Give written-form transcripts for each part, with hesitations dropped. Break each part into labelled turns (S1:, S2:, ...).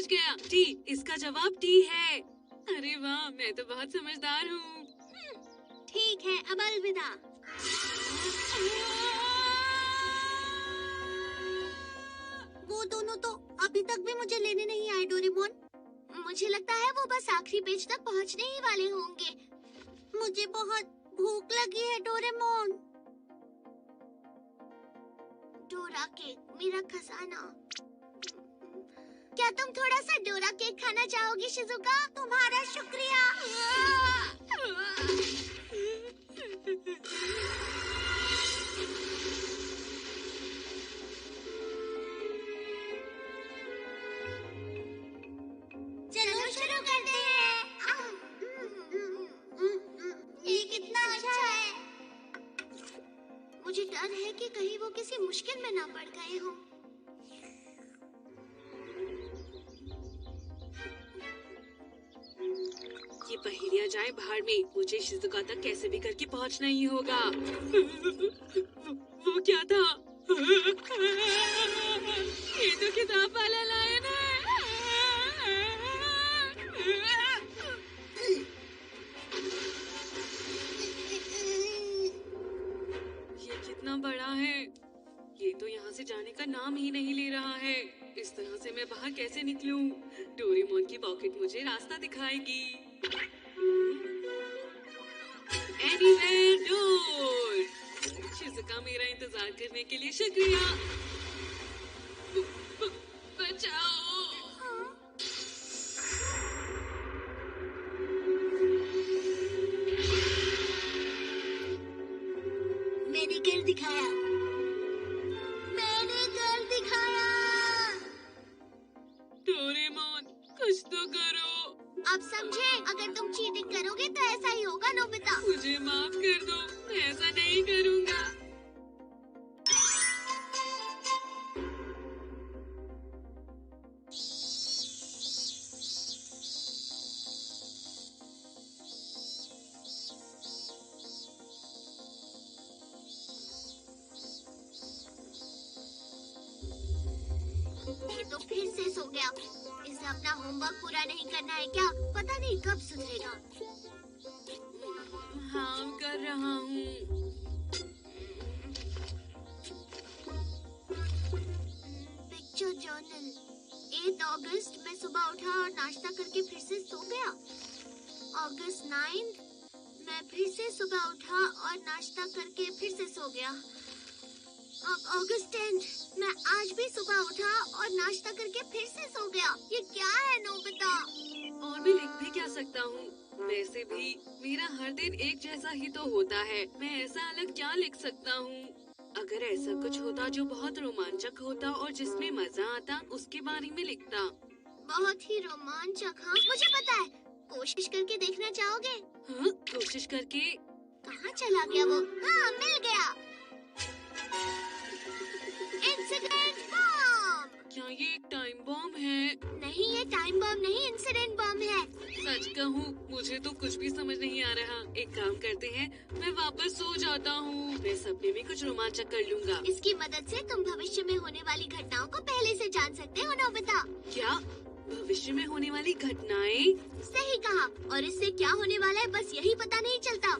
S1: समझ गया, टी। इसका जवाब टी है। अरे वाह, मैं तो बहुत समझदार हूँ।
S2: ठीक है, अब अलविदा। वो दोनों तो अभी तक भी मुझे लेने नहीं आए डोरेमोन। मुझे लगता है वो बस आखिरी पेज तक पहुंचने ही वाले होंगे। मुझे बहुत भूख लगी है डोरेमोन। डोरा केक, मेरा खजाना। क्या तुम थोड़ा सा डोरा केक खाना चाहोगी शिजुका? तुम्हारा शुक्रिया। चलो शुरू करते हैं। ये कितना अच्छा है। मुझे डर है कि कहीं वो किसी मुश्किल में ना पड़ गए हों।
S1: ये पहेलियां जाए भाड़ में, मुझे शिजुका तक कैसे भी करके पहुंचना ही होगा। वो क्या था? ये तो किताब वाला लायन है। ये कितना बड़ा है। ये तो यहाँ से जाने का नाम ही नहीं ले रहा है। इस तरह से मैं बाहर कैसे निकलूं? डोरेमोन की पॉकेट मुझे रास्ता दिखाएगी। Anywhere door. शिजुका, मेरा इंतजार करने के लिए शुक्रिया। बचाओ।
S2: मैंने घर दिखाया। मैंने घर दिखाया।
S1: डोरेमोन, कुछ तो करो।
S2: अब समझे, अगर तुम चीटिंग करोगे तो ऐसा ही होगा नोबिता।
S1: मुझे माफ कर दो, मैं ऐसा नहीं करूँगा।
S2: ये तो फिर से सो गया। इसे अपना होमवर्क पूरा नहीं करना है क्या? पता नहीं कब सुधरेगा।
S1: हाँ, कर रहा हूँ।
S2: Picture journal. 8 अगस्त में सुबह उठा और नाश्ता करके फिर से सो गया। अगस्त 9 मैं फिर से सुबह उठा और नाश्ता करके फिर से सो गया। अब अगस्त 10 मैं आज भी सुबह उठा और नाश्ता करके फिर से सो गया। ये क्या है नोबिता?
S1: और भी लिख भी क्या सकता हूँ? वैसे भी मेरा हर दिन एक जैसा ही तो होता है। मैं ऐसा अलग क्या लिख सकता हूँ? अगर ऐसा कुछ होता जो बहुत रोमांचक होता और जिसमें मजा आता, उसके बारे में लिखता।
S2: बहुत ही रोमांचक। हाँ, मुझे पता है। कोशिश करके देखना चाहोगे?
S1: हाँ, कोशिश करके।
S2: कहाँ चला गया वो? हाँ, मिल गया। Incident bomb.
S1: क्या ये एक टाइम बॉम्ब है?
S2: नहीं, ये टाइम बॉम्ब नहीं, इंसिडेंट बॉम्ब है।
S1: सच कहूँ, मुझे तो कुछ भी समझ नहीं आ रहा। एक काम करते हैं, मैं वापस सो जाता हूँ। मैं सपने में कुछ रोमांचक कर लूँगा।
S2: इसकी मदद से तुम भविष्य में होने वाली घटनाओं को पहले से जान सकते हो नोबिता।
S1: क्या? भविष्य में होने वाली घटनाएं?
S2: सही कहा। और इससे क्या होने वाला है बस यही पता नहीं चलता।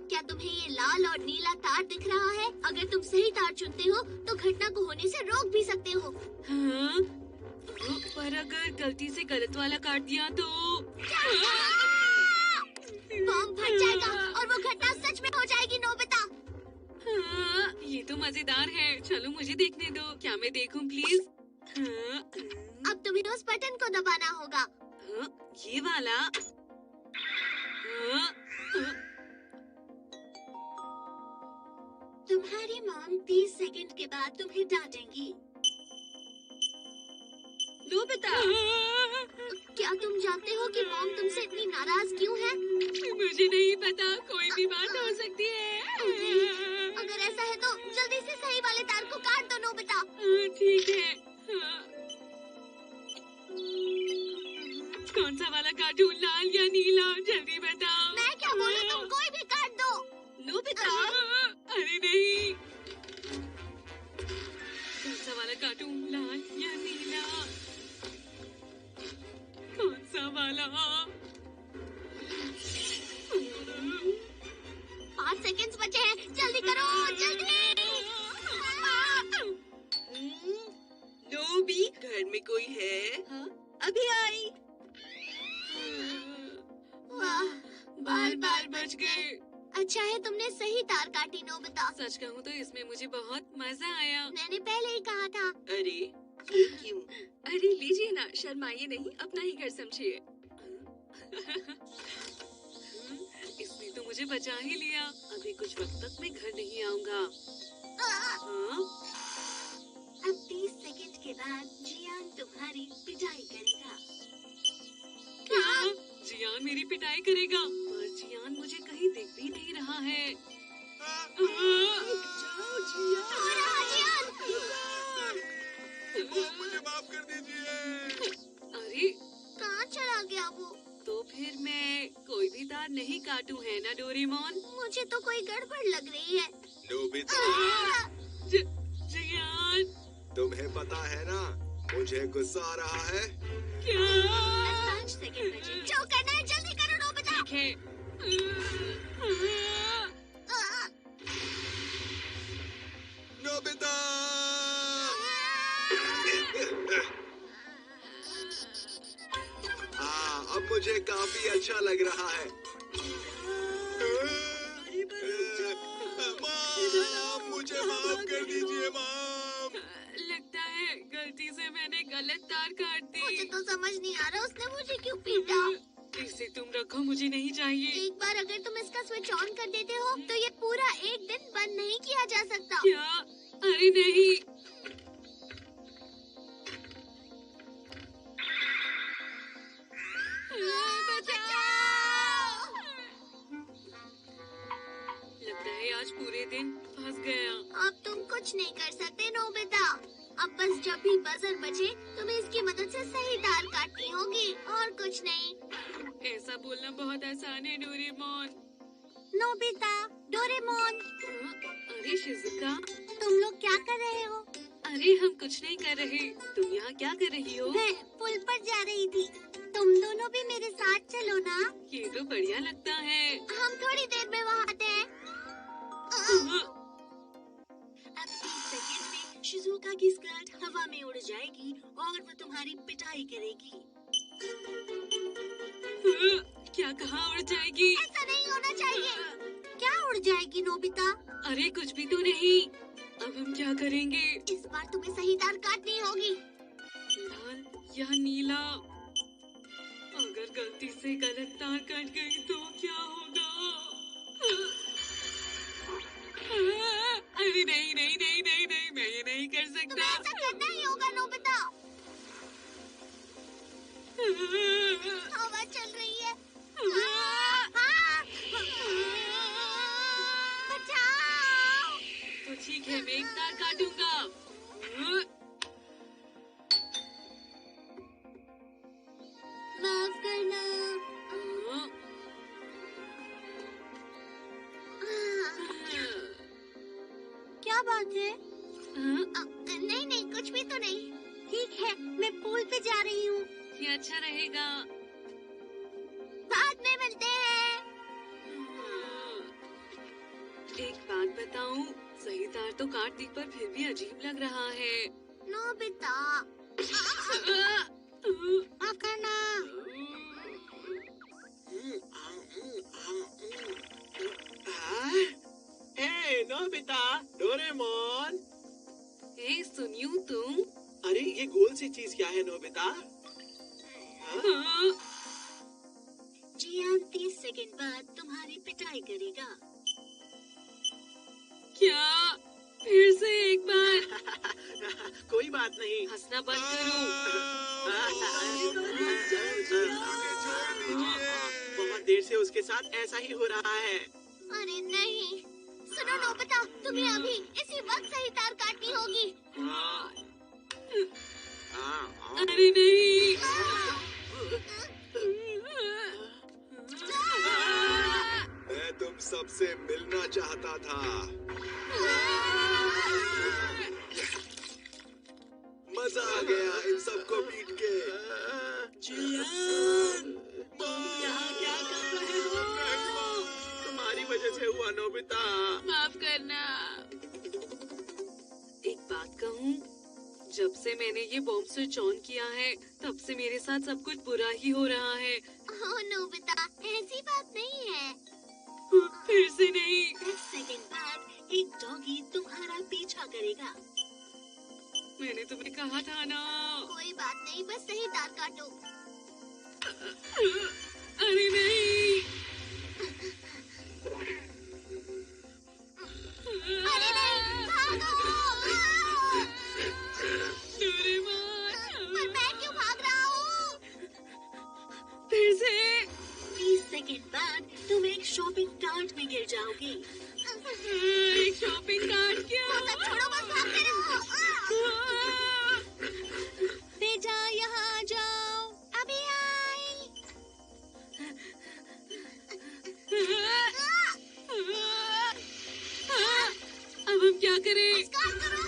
S2: क्या तुम्हें ये लाल और नीला तार दिख रहा है? अगर तुम सही तार चुनते हो तो घटना को होने से रोक भी सकते हो।
S1: हाँ? पर अगर गलती से गलत वाला काट दिया तो?
S2: बॉम्ब फट जाएगा और वो घटना सच में हो जाएगी नोबिता।
S1: हाँ, ये तो मजेदार है। चलो मुझे देखने दो। क्या मैं देखूं प्लीज? हाँ,
S2: अब तुम्हें उस बटन को दबाना होगा।
S1: हाँ, ये वाला। हाँ, हाँ,
S2: तुम्हारी मॉम 30 सेकंड के बाद तुम्हें डांटेंगी।
S1: नोबिता।
S2: क्या तुम जानते हो कि मॉम तुमसे इतनी नाराज क्यों है?
S1: मुझे नहीं पता, कोई भी बात हो सकती है।
S2: अगर ऐसा है तो जल्दी से सही वाले तार को काट दो नोबिता।
S1: ठीक है। हाँ। कौन सा वाला काटूं, लाल या नीला? जल्दी बताओ।
S2: मैं क्या बोलूं, तुम कोई भी काट दो।
S1: नोबिता। अरे नहीं। कौन सा वाला काटूं, लाल या नीला? वाला।
S2: 5 सेकंड्स बचे हैं, जल्दी करो, जल्दी।
S3: नोबी, घर में कोई है?
S1: हाँ?
S3: अभी आई।
S2: वाह,
S1: बाल बाल बच गए।
S2: अच्छा है तुमने सही तार काटी नोबिता।
S1: सच कहूँ तो इसमें मुझे बहुत मजा आया।
S2: मैंने पहले ही कहा था।
S3: अरे ये क्यों?
S1: अरे लीजिए ना, शर्माइए नहीं, अपना ही घर समझिए। इसने तो मुझे बचा ही लिया। अभी कुछ वक्त तक मैं घर नहीं आऊंगा। हाँ?
S2: अब 30 सेकंड के बाद जियान तुम्हारी पिटाई करेगा।
S1: क्या? जियान मेरी पिटाई करेगा? पर जियान मुझे कहीं दिख भी नहीं रहा है।
S3: जाओ जिया।
S2: जियान!
S4: मुझे माफ कर दीजिए।
S1: अरे
S2: कहाँ चला गया वो?
S1: तो फिर मैं कोई भी तार नहीं काटूं, है ना डोरेमोन?
S2: मुझे तो कोई गड़बड़ लग रही है।
S4: नोबिता,
S1: जियान
S4: तुम्हें पता है ना मुझे गुस्सा आ रहा है।
S1: क्या?
S2: 5 सेकंड बचे। जो करना है जल्दी करो नोबिता।
S1: ठीक है।
S4: नोबिता, अब मुझे काफी अच्छा लग रहा है। माम, मुझे माफ कर दीजिए माम।
S1: लगता है गलती से मैंने गलत तार काट
S2: मुझे
S1: दी।
S2: तो समझ नहीं आ रहा उसने मुझे क्यों पीटा।
S1: इसे तुम रखो, मुझे नहीं चाहिए।
S2: एक बार अगर तुम इसका स्विच ऑन कर देते हो तो ये पूरा एक दिन बंद नहीं किया जा सकता।
S1: क्या? अरे नहीं। लगता है आज पूरे दिन फंस गया।
S2: अब तुम कुछ नहीं कर सकते नोबिता। अब बस जब भी बजर बजे तुम्हें इसकी मदद से सही तार काटनी होगी और कुछ नहीं।
S1: ऐसा बोलना बहुत आसान है डोरेमोन।
S2: नोबिता, डोरेमोन,
S1: हाँ? अरे शिजुका,
S2: तुम लोग क्या कर रहे हो?
S1: अरे हम कुछ नहीं कर रहे। तुम यहाँ क्या कर रही हो?
S2: मैं पुल पर जा रही थी। तुम दोनों भी मेरे साथ चलो ना।
S1: ये तो बढ़िया लगता है।
S2: हम थोड़ी देर में वहाँ आते हैं।
S1: हाँ?
S3: अब 30 सेकंड में शिजुका की स्कर्ट हवा में उड़ जाएगी और वो तुम्हारी पिटाई करेगी।
S1: क्या कहाँ उड़ जाएगी?
S2: ऐसा नहीं होना चाहिए। क्या उड़ जाएगी नोबिता?
S1: अरे कुछ भी तो नहीं। अब हम क्या करेंगे?
S2: इस बार तुम्हें सही तार काटनी होगी।
S1: लाल या नीला? अगर गलती से गलत तार कट गई तो क्या होगा? अरे नहीं नहीं नहीं नहीं नहीं, मैं ये नहीं कर
S2: तुम्हें
S1: सकता।
S2: ऐसा करना ही होगा नोबिता। हवा चल रही है। हाँ! बचाओ!
S1: तो ठीक है, मैं एक तार काटूंगा।
S2: माफ करना। क्या बात है? नहीं नहीं कुछ भी तो नहीं। ठीक है, मैं पूल पे जा रही हूँ।
S1: ये अच्छा रहेगा।
S2: बाद में मिलते हैं।
S1: एक बात बताऊं, सही तार तो काट दी पर फिर भी अजीब लग रहा है।
S2: नोबिता, माफ करना।
S5: हे नोबिता, डोरेमोन।
S1: ए सुनियो तुम।
S5: अरे ये गोल सी चीज क्या है नोबिता?
S1: हाँ?
S3: जियान 30 सेकंड बाद तुम्हारी पिटाई करेगा।
S1: क्या? फिर से एक बार?
S5: कोई बात नहीं।
S1: हंसना बंद करो।
S5: बहुत देर से उसके साथ ऐसा ही हो रहा है।
S2: अरे नहीं, सुनो नोबिता, तुम्हें अभी इसी वक्त सही तार काटनी होगी।
S1: अरे नहीं।
S4: मैं तुम सबसे मिलना चाहता था। मजा आ गया इन सबको पीट के।
S5: जियान। कैसे हुआ नोबिता?
S1: माफ करना। एक बात कहूँ, जब से मैंने ये बॉम्ब स्विच ऑन किया है तब से मेरे साथ सब कुछ बुरा ही हो रहा है।
S2: ओह नोबिता, ऐसी बात नहीं है।
S1: फिर से नहीं।
S3: 10 सेकंड बाद एक डॉगी तुम्हारा पीछा करेगा।
S1: मैंने तुम्हें कहा था ना।
S2: कोई बात नहीं, बस सही तार काटो।
S1: अरे नहीं।
S2: अरे नहीं, भागो।
S1: डोरेमोन।
S2: पर मैं क्यों भाग रहा हूँ?
S1: फिर से।
S3: 20 सेकंड बाद तुम एक शॉपिंग कार्ट में गिर जाओगे।
S1: एक शॉपिंग कार्ट क्या?
S2: वो सब छोड़ो, बस भागते रहो।
S3: बेटा यहाँ आ जाओ।
S2: अभी आई।
S1: अब हम क्या करें?
S2: स्टार्ट करो।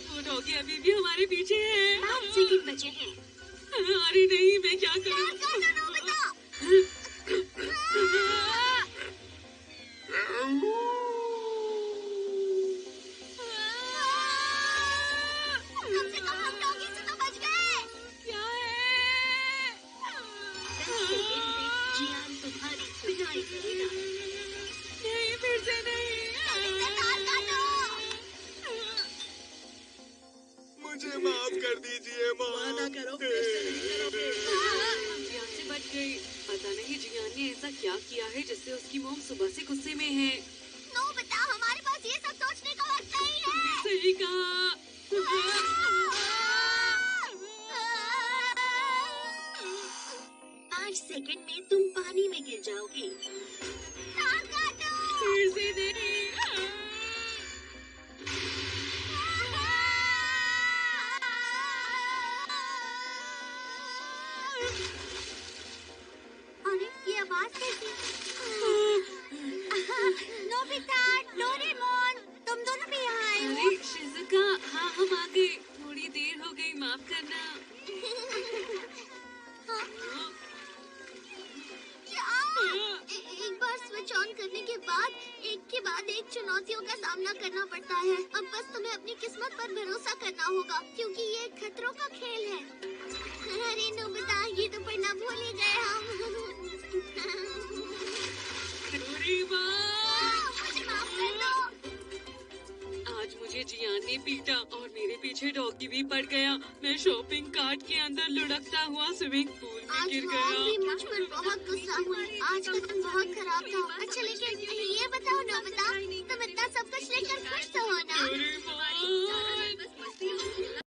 S1: वो डॉगी अभी भी हमारे पीछे है।
S3: 5 सेकंड बचे हैं।
S1: अरे नहीं, मैं क्या करूं?
S2: काटो नोबिता। कम से कम हम डॉगी से तो बच गए।
S1: क्या है?
S3: 10 सेकंड में जियान तुम्हारी पिटाई करेगा।
S1: नहीं, फिर से नहीं।
S2: जल्दी से तार काटो।
S4: मुझे माफ कर दीजिए माँ।
S5: वादा करो फिर से नहीं करोगे।
S1: हम जियान से बच गए। पता नहीं जियान ने ऐसा क्या किया है जिससे उसकी मॉम सुबह से गुस्से में है।
S2: नोबिता, हमारे पास ये सब सोचने का वक्त नहीं है।
S1: सही कहा।
S3: 5 सेकंड में तुम पानी में गिर जाओगे।
S2: तार काटो।
S1: फिर से नहीं।
S2: अरे ये आवाज कैसी? नोबिता, डोरेमोन, तुम दोनों भी यहाँ आए हो?
S1: अरे शिजुका, हाँ हम आ गए। थोड़ी देर हो गई, माफ करना।
S2: एक बार स्विच ऑन करने के बाद एक के बाद एक चुनौतियों का सामना करना पड़ता है। अब बस तुम्हें अपनी किस्मत पर भरोसा करना होगा, क्योंकि ये खतरों का खेल है। अरे नोबिता, ये तो पढ़ना भूल ही गए हम।
S1: डोरेमोन,
S2: मुझे माफ कर दो।
S1: आज मुझे जियान ने पीटा और मेरे पीछे डॉगी भी पड़ गया। मैं शॉपिंग कार्ट के अंदर लुढ़कता हुआ स्विमिंग पूल में
S2: आज
S1: गिर
S2: मॉम भी
S1: गया।
S2: मुझ पर बहुत गुस्सा हुई। आज का दिन बहुत खराब था। अच्छा लेकिन ये बताओ नोबिता, तुम इतना